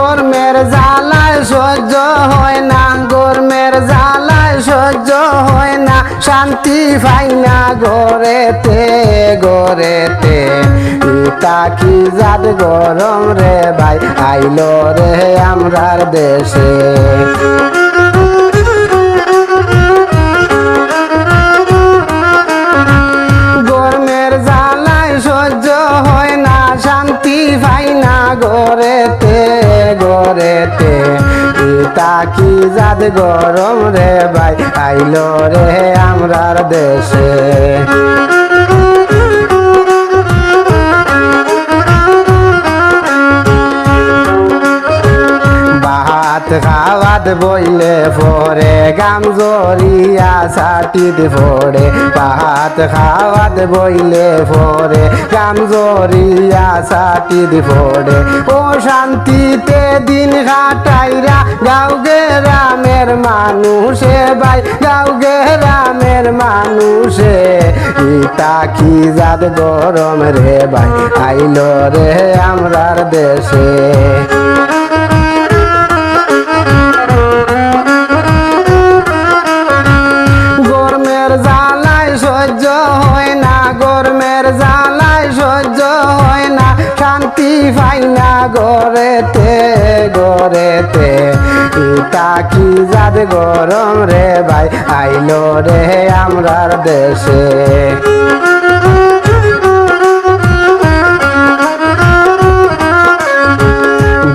গরমের জ্বালায় সহ্য হয় না, গরমের জ্বালায় সহ্য হয় না, শান্তি পাই না ঘরেতে ঘরেতে। ইটা কি জাত গরম রে ভাই আইলো রে আমরার দেশে। গরমের জ্বালায় সহ্য হয় না, শান্তি পাই না ঘরেতে ঘরেতে। ইটা কি জাত গরম রে ভাই আইলো রে আমরার দেশে। ভাত খাওয়াত বইলে পরে গাম জরিয়া ছাটিত পড়ে, ভাত খাওয়াত বইলে পরে গাম জরিয়া ছাটিত পড়ে। ও শান্তিতে দিন কাটাইরা গাঁও গ্রামের মানুষে ভাই, গাঁও গ্রামের মানুষে। ইটা কি জাত গরম রে ভাই আইলো রে আমরার দেশে। সহ্য হয় না, গরমের জ্বালায় সহ্য হয় না, শান্তি পাই না ঘরেতে ঘরেতে। ইটা কি জাত গরম রে ভাই আইলো রে আমরার দেশে।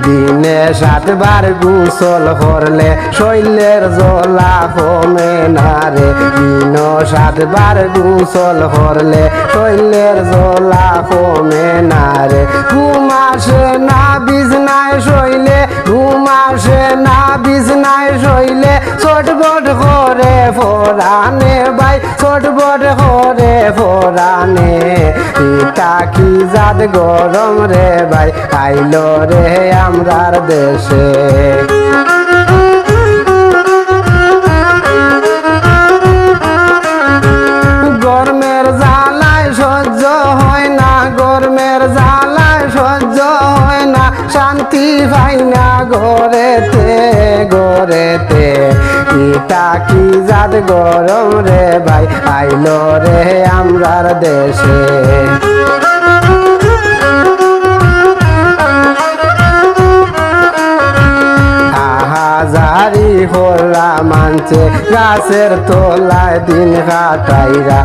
দিনে 7 বার গোসল করলে শৈলের জ্বালা কমে না রে। দিন 7 বার গোসল করলে শৈলের জ্বালা কমে না রে। ঘুম আসে না বিছনায় শৈলে, ঘুম আসে না বিছনায় শৈলে, ছটফট করে ফোরানে ভাই ছটফট করে ফোরানে। ইটা কি জাত গরম রে ভাই আইলো রে আমরার দেশে। গরমের জ্বালায় সহ্য হয় না, গরমের জ্বালায় সহ্য হয় না, শান্তি পাই না ঘরেতে ঘরেতে। ইটা কি জাত গরম রে ভাই আইলো রে আমরার দেশে। হাজারি হলা মানছে গাছের তলায় দিন কাটাইরা,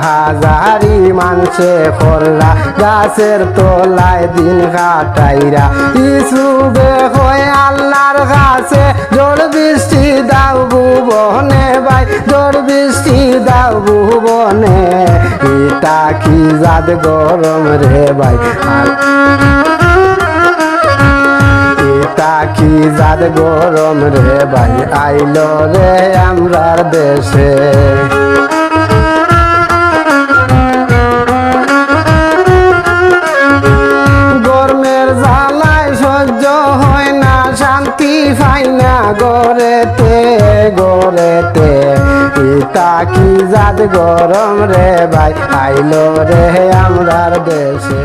হাজারি মানছে হলা গাছের তলায় দিন কাটাইরা। ইসুবে হয় আল্লাহর কাছে ঝড় বৃষ্টি দাও ভুবনে ভাই, ঝড় বৃষ্টি দাও ভুবনে। ইটা কি জাত গরম রে ভাই ইটা কি জাত গরম রে ভাই আইলো রে আমরার দেশে। গরমের জ্বালায় সহ্য হয় না, শান্তি পাই না ঘরেতে ঘরেতে। ইটা কি জাত গরম রে ভাই আইলো রে আমরার দেশে।